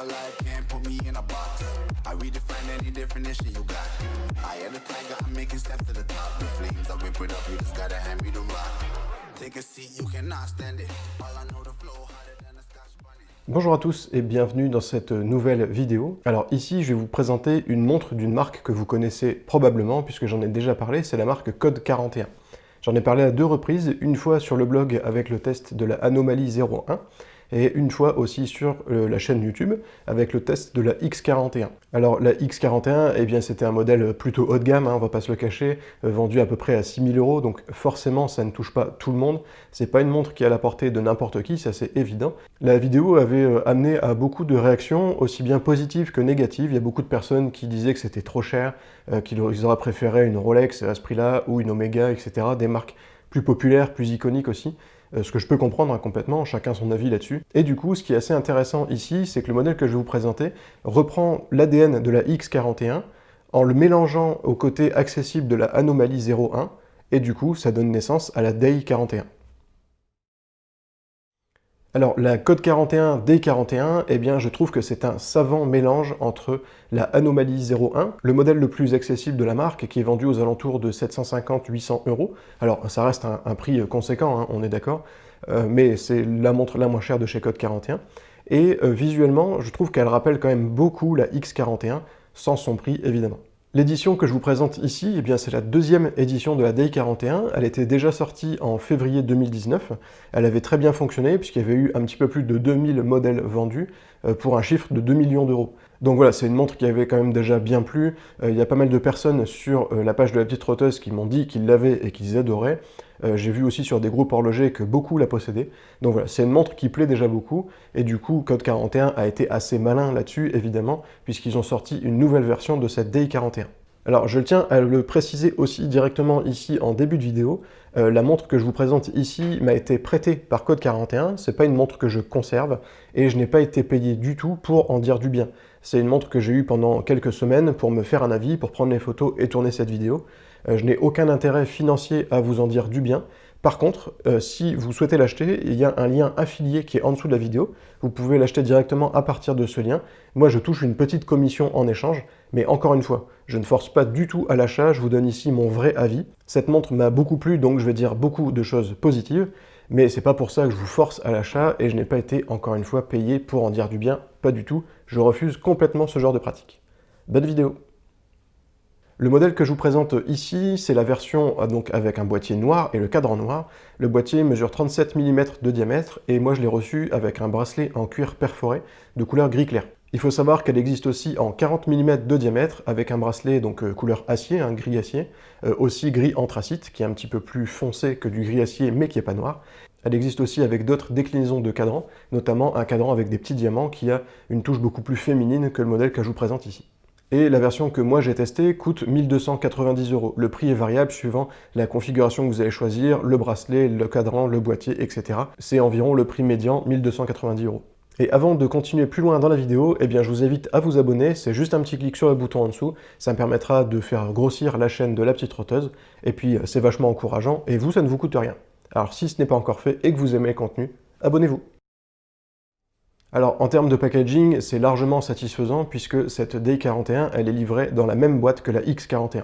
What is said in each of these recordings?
your life, can't put me in a box. I redefine any definition you got. I am the tiger, I'm making steps to the top. The flames, I whip it up, you just gotta hand me the rock. Take a seat, you cannot stand it. All I know the flow harder than a Scotch bunny. Bonjour à tous et bienvenue dans cette nouvelle vidéo. Alors ici, je vais vous présenter une montre d'une marque que vous connaissez probablement puisque j'en ai déjà parlé, c'est la marque Code 41. J'en ai parlé à deux reprises, une fois sur le blog avec le test de la Anomaly 01 et une fois aussi sur la chaîne YouTube avec le test de la X41. Alors la X41, eh bien c'était un modèle plutôt haut de gamme, on va pas se le cacher, vendu à peu près à 6 000 €, donc forcément ça ne touche pas tout le monde. C'est pas une montre qui est à la portée de n'importe qui, ça c'est évident. La vidéo avait amené à beaucoup de réactions, aussi bien positives que négatives. Il y a beaucoup de personnes qui disaient que c'était trop cher, qu'ils auraient préféré une Rolex à ce prix-là, ou une Omega, etc. Des marques plus populaires, plus iconiques aussi. Ce que je peux comprendre complètement, chacun son avis là-dessus. Et du coup, ce qui est assez intéressant ici, c'est que le modèle que je vais vous présenter reprend l'ADN de la X41 en le mélangeant au côté accessible de la Anomaly 01, et du coup, ça donne naissance à la Day 41. Alors, la Code 41 Day 41, eh bien, je trouve que c'est un savant mélange entre la Anomaly 01, le modèle le plus accessible de la marque, qui est vendu aux alentours de 750-800 €. Alors, ça reste un prix conséquent, on est d'accord, mais c'est la montre la moins chère de chez Code 41. Et visuellement, je trouve qu'elle rappelle quand même beaucoup la X41, sans son prix, évidemment. L'édition que je vous présente ici, eh bien, c'est la deuxième édition de la Day 41. Elle était déjà sortie en février 2019. Elle avait très bien fonctionné puisqu'il y avait eu un petit peu plus de 2000 modèles vendus pour un chiffre de 2 millions €. Donc voilà, c'est une montre qui avait quand même déjà bien plu. Il y a pas mal de personnes sur la page de la petite trotteuse qui m'ont dit qu'ils l'avaient et qu'ils adoraient. J'ai vu aussi sur des groupes horlogers que beaucoup la possédaient. Donc voilà, c'est une montre qui plaît déjà beaucoup. Et du coup, Code 41 a été assez malin là-dessus, évidemment, puisqu'ils ont sorti une nouvelle version de cette Day 41. Alors, je tiens à le préciser aussi directement ici en début de vidéo. La montre que je vous présente ici m'a été prêtée par Code 41. C'est pas une montre que je conserve et je n'ai pas été payé du tout pour en dire du bien. C'est une montre que j'ai eue pendant quelques semaines pour me faire un avis, pour prendre les photos et tourner cette vidéo. Je n'ai aucun intérêt financier à vous en dire du bien. Par contre, si vous souhaitez l'acheter, il y a un lien affilié qui est en dessous de la vidéo. Vous pouvez l'acheter directement à partir de ce lien. Moi, je touche une petite commission en échange, mais encore une fois, je ne force pas du tout à l'achat, je vous donne ici mon vrai avis. Cette montre m'a beaucoup plu, donc je vais dire beaucoup de choses positives, mais c'est pas pour ça que je vous force à l'achat et je n'ai pas été, encore une fois, payé pour en dire du bien, pas du tout. Je refuse complètement ce genre de pratique. Bonne vidéo! Le modèle que je vous présente ici, c'est la version donc avec un boîtier noir et le cadran noir. Le boîtier mesure 37 mm de diamètre et moi je l'ai reçu avec un bracelet en cuir perforé de couleur gris clair. Il faut savoir qu'elle existe aussi en 40 mm de diamètre avec un bracelet donc couleur acier, un gris acier, aussi gris anthracite qui est un petit peu plus foncé que du gris acier mais qui n'est pas noir. Elle existe aussi avec d'autres déclinaisons de cadran, notamment un cadran avec des petits diamants qui a une touche beaucoup plus féminine que le modèle que je vous présente ici. Et la version que moi j'ai testée coûte 1 290 €. Le prix est variable suivant la configuration que vous allez choisir, le bracelet, le cadran, le boîtier, etc. C'est environ le prix médian, 1 290 €. Et avant de continuer plus loin dans la vidéo, eh bien je vous invite à vous abonner, c'est juste un petit clic sur le bouton en dessous, ça me permettra de faire grossir la chaîne de la petite trotteuse, et puis c'est vachement encourageant, et vous ça ne vous coûte rien. Alors si ce n'est pas encore fait et que vous aimez le contenu, abonnez-vous. Alors en termes de packaging, c'est largement satisfaisant puisque cette Day 41, elle est livrée dans la même boîte que la X41.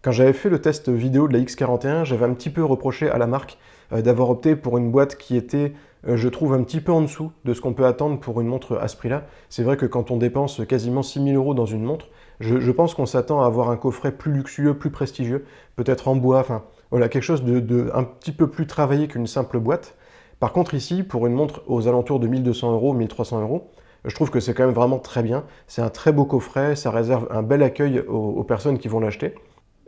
Quand j'avais fait le test vidéo de la X41, j'avais un petit peu reproché à la marque d'avoir opté pour une boîte qui était, je trouve, un petit peu en dessous de ce qu'on peut attendre pour une montre à ce prix-là. C'est vrai que quand on dépense quasiment 6 000 € dans une montre, je pense qu'on s'attend à avoir un coffret plus luxueux, plus prestigieux, peut-être en bois, enfin voilà, quelque chose de un petit peu plus travaillé qu'une simple boîte. Par contre ici, pour une montre aux alentours de 1 200 €, 1 300 €, je trouve que c'est quand même vraiment très bien. C'est un très beau coffret, ça réserve un bel accueil aux personnes qui vont l'acheter.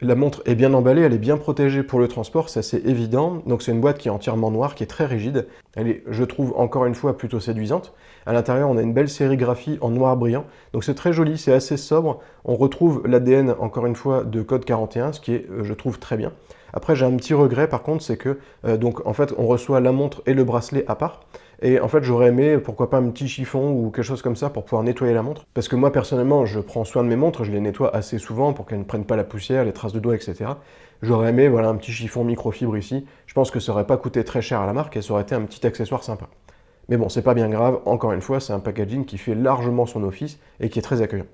La montre est bien emballée, elle est bien protégée pour le transport, ça c'est évident. Donc c'est une boîte qui est entièrement noire, qui est très rigide. Elle est, je trouve, encore une fois plutôt séduisante. À l'intérieur, on a une belle sérigraphie en noir brillant. Donc c'est très joli, c'est assez sobre. On retrouve l'ADN, encore une fois, de Code 41, ce qui est, je trouve, très bien. Après, j'ai un petit regret, par contre, c'est que, donc, en fait, on reçoit la montre et le bracelet à part. Et en fait, j'aurais aimé, pourquoi pas, un petit chiffon ou quelque chose comme ça pour pouvoir nettoyer la montre. Parce que moi, personnellement, je prends soin de mes montres, je les nettoie assez souvent pour qu'elles ne prennent pas la poussière, les traces de doigts, etc. J'aurais aimé, voilà, un petit chiffon microfibre ici. Je pense que ça aurait pas coûté très cher à la marque et ça aurait été un petit accessoire sympa. Mais bon, c'est pas bien grave, encore une fois, c'est un packaging qui fait largement son office et qui est très accueillant.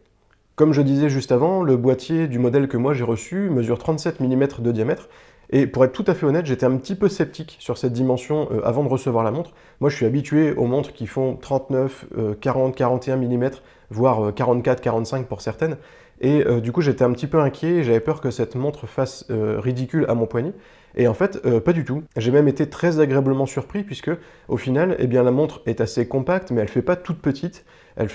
Comme je disais juste avant, le boîtier du modèle que moi j'ai reçu mesure 37 mm de diamètre, et pour être tout à fait honnête, j'étais un petit peu sceptique sur cette dimension avant de recevoir la montre. Moi je suis habitué aux montres qui font 39, 40, 41 mm, voire 44, 45 pour certaines, et du coup j'étais un petit peu inquiet, j'avais peur que cette montre fasse ridicule à mon poignet, et en fait pas du tout. J'ai même été très agréablement surpris puisque au final, eh bien, la montre est assez compacte, mais elle fait pas toute petite.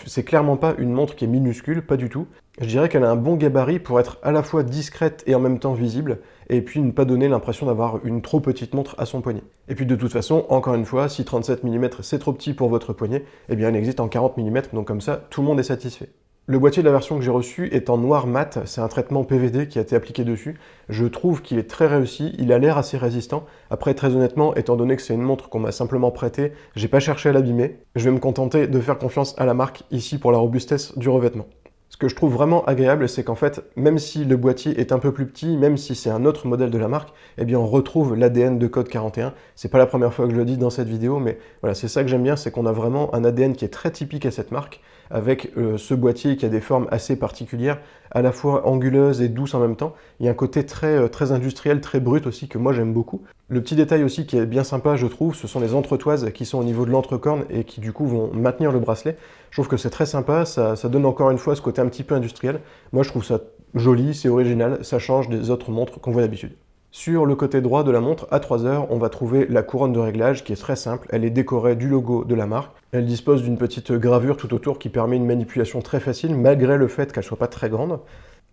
C'est clairement pas une montre qui est minuscule, pas du tout. Je dirais qu'elle a un bon gabarit pour être à la fois discrète et en même temps visible, et puis ne pas donner l'impression d'avoir une trop petite montre à son poignet. Et puis de toute façon, encore une fois, si 37 mm c'est trop petit pour votre poignet, eh bien elle existe en 40 mm, donc comme ça, tout le monde est satisfait. Le boîtier de la version que j'ai reçue est en noir mat, c'est un traitement PVD qui a été appliqué dessus. Je trouve qu'il est très réussi, il a l'air assez résistant. Après, très honnêtement, étant donné que c'est une montre qu'on m'a simplement prêtée, j'ai pas cherché à l'abîmer. Je vais me contenter de faire confiance à la marque ici pour la robustesse du revêtement. Ce que je trouve vraiment agréable, c'est qu'en fait, même si le boîtier est un peu plus petit, même si c'est un autre modèle de la marque, eh bien on retrouve l'ADN de Code 41. C'est pas la première fois que je le dis dans cette vidéo, mais voilà, c'est ça que j'aime bien, c'est qu'on a vraiment un ADN qui est très typique à cette marque, avec ce boîtier qui a des formes assez particulières, à la fois anguleuses et douces en même temps. Il y a un côté très industriel, très brut aussi, que moi j'aime beaucoup. Le petit détail aussi qui est bien sympa, je trouve, ce sont les entretoises qui sont au niveau de l'entrecorne et qui du coup vont maintenir le bracelet. Je trouve que c'est très sympa, ça donne encore une fois ce côté un petit peu industriel. Moi je trouve ça joli, c'est original, ça change des autres montres qu'on voit d'habitude. Sur le côté droit de la montre, à 3 heures, on va trouver la couronne de réglage qui est très simple. Elle est décorée du logo de la marque. Elle dispose d'une petite gravure tout autour qui permet une manipulation très facile, malgré le fait qu'elle soit pas très grande.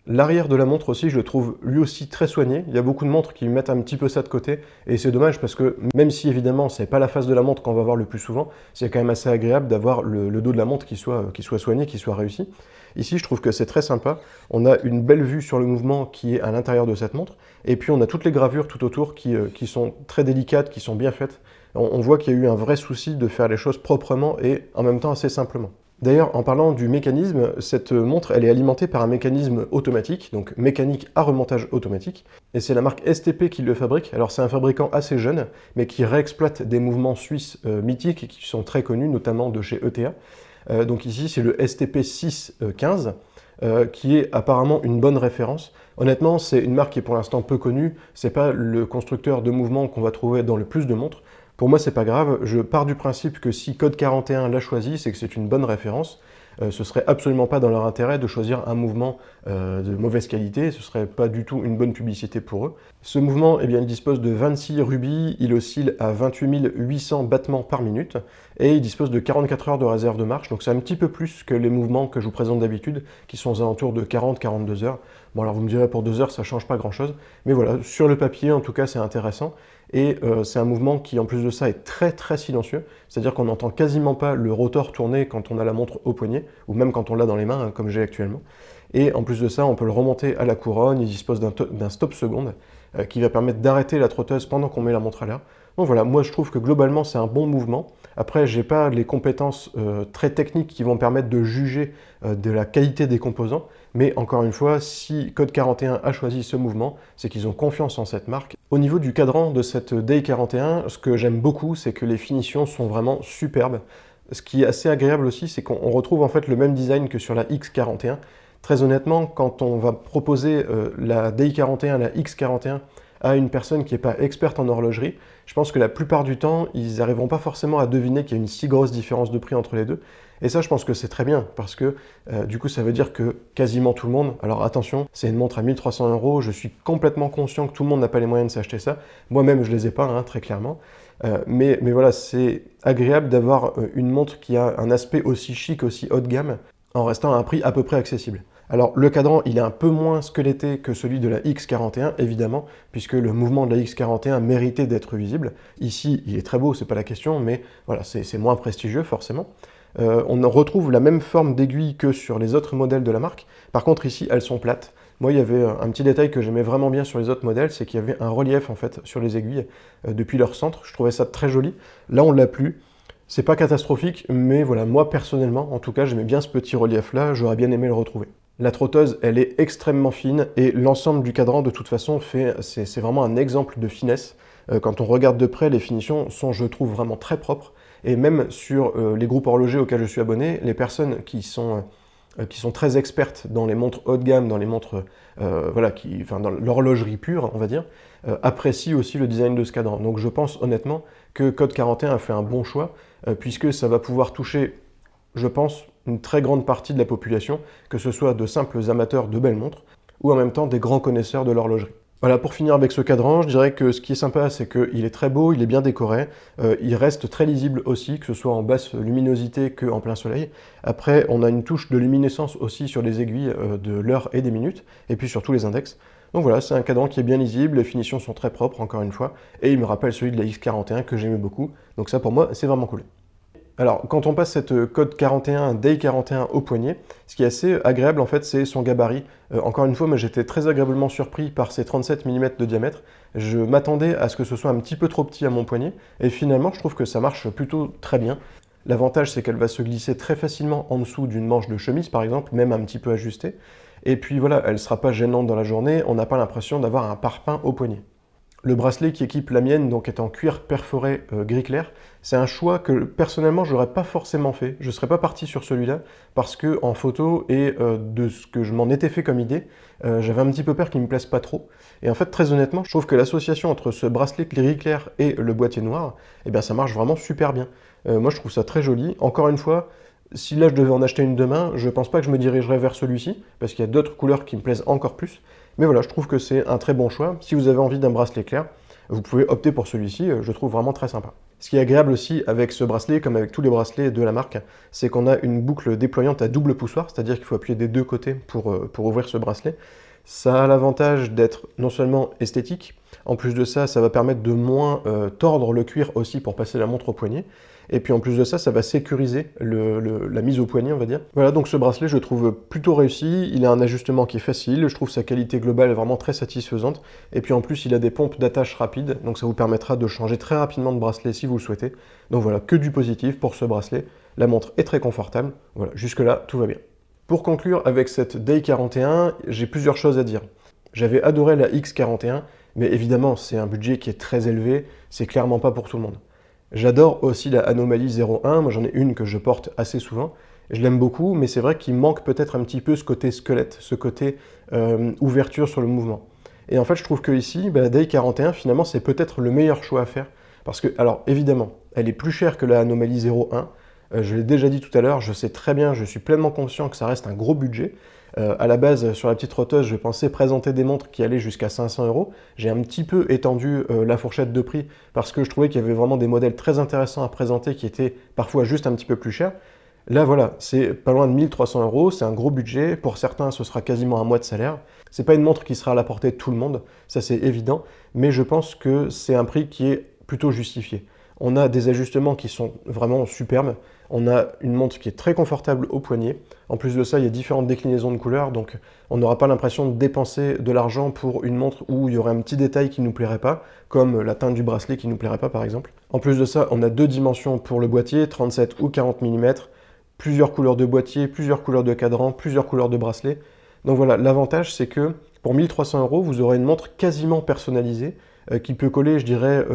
L'arrière de la montre aussi, je le trouve lui aussi très soigné. Il y a beaucoup de montres qui mettent un petit peu ça de côté, et c'est dommage parce que même si évidemment c'est pas la face de la montre qu'on va voir le plus souvent, c'est quand même assez agréable d'avoir le dos de la montre qui soit soigné, qui soit réussi. Ici, je trouve que c'est très sympa. On a une belle vue sur le mouvement qui est à l'intérieur de cette montre, et puis on a toutes les gravures tout autour qui sont très délicates, qui sont bien faites. On voit qu'il y a eu un vrai souci de faire les choses proprement et en même temps assez simplement. D'ailleurs, en parlant du mécanisme, cette montre elle est alimentée par un mécanisme automatique, donc mécanique à remontage automatique, et c'est la marque STP qui le fabrique. Alors c'est un fabricant assez jeune, mais qui réexploite des mouvements suisses mythiques et qui sont très connus, notamment de chez ETA. Donc ici c'est le STP 615, qui est apparemment une bonne référence. Honnêtement, c'est une marque qui est pour l'instant peu connue, c'est pas le constructeur de mouvements qu'on va trouver dans le plus de montres. Pour moi, c'est pas grave, je pars du principe que si Code 41 l'a choisi, c'est que c'est une bonne référence. Ce serait absolument pas dans leur intérêt de choisir un mouvement de mauvaise qualité, ce serait pas du tout une bonne publicité pour eux. Ce mouvement, eh bien, il dispose de 26 rubis, il oscille à 28 800 battements par minute, et il dispose de 44 heures de réserve de marche, donc c'est un petit peu plus que les mouvements que je vous présente d'habitude, qui sont aux alentours de 40-42 heures. Bon alors vous me direz pour 2 heures ça change pas grand chose, mais voilà, sur le papier en tout cas c'est intéressant. Et c'est un mouvement qui en plus de ça est très silencieux, c'est-à-dire qu'on n'entend quasiment pas le rotor tourner quand on a la montre au poignet, ou même quand on l'a dans les mains, hein, comme j'ai actuellement. Et en plus de ça, on peut le remonter à la couronne, il dispose d'un stop seconde, qui va permettre d'arrêter la trotteuse pendant qu'on met la montre à l'air. Donc voilà, moi je trouve que globalement c'est un bon mouvement. Après, j'ai pas les compétences très techniques qui vont permettre de juger de la qualité des composants, mais encore une fois, si Code 41 a choisi ce mouvement, c'est qu'ils ont confiance en cette marque. Au niveau du cadran de cette Day 41, ce que j'aime beaucoup, c'est que les finitions sont vraiment superbes. Ce qui est assez agréable aussi, c'est qu'on retrouve en fait le même design que sur la X41. Très honnêtement, quand on va proposer la Day 41, la X41 à une personne qui n'est pas experte en horlogerie, je pense que la plupart du temps, ils n'arriveront pas forcément à deviner qu'il y a une si grosse différence de prix entre les deux. Et ça, je pense que c'est très bien, parce que du coup, ça veut dire que quasiment tout le monde, alors attention, c'est une montre à 1300 €, je suis complètement conscient que tout le monde n'a pas les moyens de s'acheter ça. Moi-même, je les ai pas, hein, très clairement. Mais voilà, c'est agréable d'avoir une montre qui a un aspect aussi chic, aussi haut de gamme, en restant à un prix à peu près accessible. Alors le cadran, il est un peu moins squeletté que celui de la X41, évidemment, puisque le mouvement de la X41 méritait d'être visible. Ici, il est très beau, c'est pas la question, mais voilà, c'est moins prestigieux, forcément. On retrouve la même forme d'aiguille que sur les autres modèles de la marque. Par contre, ici, elles sont plates. Moi, il y avait un petit détail que j'aimais vraiment bien sur les autres modèles, c'est qu'il y avait un relief, en fait, sur les aiguilles, depuis leur centre. Je trouvais ça très joli. Là, on l'a plus. C'est pas catastrophique, mais voilà, moi, personnellement, en tout cas, j'aimais bien ce petit relief-là, j'aurais bien aimé le retrouver. La trotteuse, elle est extrêmement fine et l'ensemble du cadran, de toute façon, c'est vraiment un exemple de finesse. Quand on regarde de près, les finitions sont, je trouve, vraiment très propres. Et même sur les groupes horlogers auxquels je suis abonné, les personnes qui sont très expertes dans les montres haut de gamme, dans les montres, voilà, enfin, dans l'horlogerie pure, on va dire, apprécient aussi le design de ce cadran. Donc je pense honnêtement que Code 41 a fait un bon choix, puisque ça va pouvoir toucher, je pense, une très grande partie de la population, que ce soit de simples amateurs de belles montres, ou en même temps des grands connaisseurs de l'horlogerie. Voilà, pour finir avec ce cadran, je dirais que ce qui est sympa, c'est qu'il est très beau, il est bien décoré, il reste très lisible aussi, que ce soit en basse luminosité qu'en plein soleil. Après, on a une touche de luminescence aussi sur les aiguilles de l'heure et des minutes, et puis sur tous les index. Donc voilà, c'est un cadran qui est bien lisible, les finitions sont très propres, encore une fois, et il me rappelle celui de la X41 que j'aimais beaucoup, donc ça pour moi, c'est vraiment cool. Alors, quand on passe cette Code 41, Day 41 au poignet, ce qui est assez agréable, en fait, c'est son gabarit. Encore une fois, moi, j'étais très agréablement surpris par ces 37 mm de diamètre. Je m'attendais à ce que ce soit un petit peu trop petit à mon poignet, et finalement, je trouve que ça marche plutôt très bien. L'avantage, c'est qu'elle va se glisser très facilement en dessous d'une manche de chemise, par exemple, même un petit peu ajustée. Et puis voilà, elle ne sera pas gênante dans la journée, on n'a pas l'impression d'avoir un parpaing au poignet. Le bracelet qui équipe la mienne donc est en cuir perforé gris clair. C'est un choix que personnellement je n'aurais pas forcément fait. Je ne serais pas parti sur celui-là parce que en photo et de ce que je m'en étais fait comme idée, j'avais un petit peu peur qu'il ne me plaise pas trop. Et en fait très honnêtement, je trouve que l'association entre ce bracelet gris clair et le boîtier noir, eh bien ça marche vraiment super bien. Moi je trouve ça très joli. Encore une fois, si là je devais en acheter une demain, je pense pas que je me dirigerais vers celui-ci parce qu'il y a d'autres couleurs qui me plaisent encore plus. Mais voilà, je trouve que c'est un très bon choix. Si vous avez envie d'un bracelet clair, vous pouvez opter pour celui-ci, je trouve vraiment très sympa. Ce qui est agréable aussi avec ce bracelet, comme avec tous les bracelets de la marque, c'est qu'on a une boucle déployante à double poussoir, c'est-à-dire qu'il faut appuyer des deux côtés pour ouvrir ce bracelet. Ça a l'avantage d'être non seulement esthétique, en plus de ça, ça va permettre de moins tordre le cuir aussi pour passer la montre au poignet. Et puis en plus de ça, ça va sécuriser la mise au poignet, on va dire. Voilà, donc ce bracelet, je le trouve plutôt réussi. Il a un ajustement qui est facile. Je trouve sa qualité globale est vraiment très satisfaisante. Et puis en plus, il a des pompes d'attache rapides. Donc ça vous permettra de changer très rapidement de bracelet si vous le souhaitez. Donc voilà, que du positif pour ce bracelet. La montre est très confortable. Voilà, jusque-là, tout va bien. Pour conclure avec cette Day 41, j'ai plusieurs choses à dire. J'avais adoré la X41, mais évidemment, c'est un budget qui est très élevé. C'est clairement pas pour tout le monde. J'adore aussi la Anomaly 01, moi j'en ai une que je porte assez souvent, je l'aime beaucoup, mais c'est vrai qu'il manque peut-être un petit peu ce côté squelette, ce côté ouverture sur le mouvement. Et en fait je trouve que ici, la Day 41 finalement c'est peut-être le meilleur choix à faire, parce que, alors évidemment, elle est plus chère que la Anomaly 01, je l'ai déjà dit tout à l'heure, je sais très bien, je suis pleinement conscient que ça reste un gros budget. À la base, sur la petite trotteuse, je pensais présenter des montres qui allaient jusqu'à 500 €. J'ai un petit peu étendu la fourchette de prix parce que je trouvais qu'il y avait vraiment des modèles très intéressants à présenter qui étaient parfois juste un petit peu plus chers. Là, voilà, c'est pas loin de 1300 €, c'est un gros budget. Pour certains, ce sera quasiment un mois de salaire. C'est pas une montre qui sera à la portée de tout le monde, ça c'est évident, mais je pense que c'est un prix qui est plutôt justifié. On a des ajustements qui sont vraiment superbes. On a une montre qui est très confortable au poignet. En plus de ça, il y a différentes déclinaisons de couleurs, donc on n'aura pas l'impression de dépenser de l'argent pour une montre où il y aurait un petit détail qui ne nous plairait pas, comme la teinte du bracelet qui ne nous plairait pas par exemple. En plus de ça, on a deux dimensions pour le boîtier, 37 ou 40 mm, plusieurs couleurs de boîtier, plusieurs couleurs de cadran, plusieurs couleurs de bracelet. Donc voilà, l'avantage c'est que pour 1300 €, vous aurez une montre quasiment personnalisée, qui peut coller, je dirais,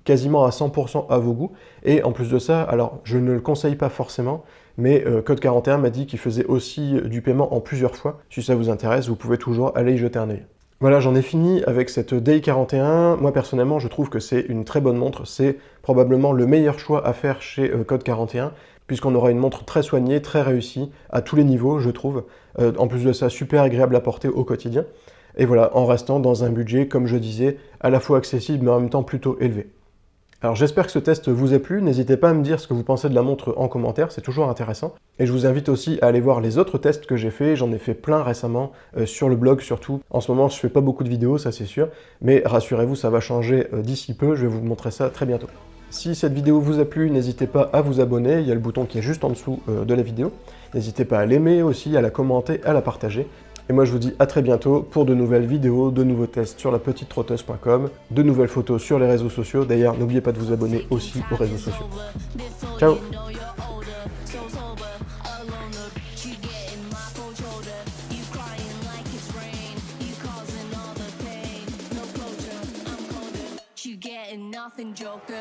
quasiment à 100% à vos goûts. Et en plus de ça, alors je ne le conseille pas forcément, mais Code 41 m'a dit qu'il faisait aussi du paiement en plusieurs fois. Si ça vous intéresse, vous pouvez toujours aller y jeter un œil. Voilà, j'en ai fini avec cette Day 41. Moi personnellement, je trouve que c'est une très bonne montre. C'est probablement le meilleur choix à faire chez Code 41, puisqu'on aura une montre très soignée, très réussie, à tous les niveaux, je trouve. En plus de ça, super agréable à porter au quotidien. Et voilà, en restant dans un budget, comme je disais, à la fois accessible, mais en même temps plutôt élevé. Alors j'espère que ce test vous a plu, n'hésitez pas à me dire ce que vous pensez de la montre en commentaire, c'est toujours intéressant. Et je vous invite aussi à aller voir les autres tests que j'ai fait, j'en ai fait plein récemment, sur le blog surtout. En ce moment je fais pas beaucoup de vidéos, ça c'est sûr, mais rassurez-vous, ça va changer d'ici peu, je vais vous montrer ça très bientôt. Si cette vidéo vous a plu, n'hésitez pas à vous abonner, il y a le bouton qui est juste en dessous de la vidéo. N'hésitez pas à l'aimer aussi, à la commenter, à la partager. Et moi je vous dis à très bientôt pour de nouvelles vidéos, de nouveaux tests sur lapetitetrotteuse.com, de nouvelles photos sur les réseaux sociaux. D'ailleurs, n'oubliez pas de vous abonner aussi aux réseaux sociaux. Ciao! Nothing, Joker.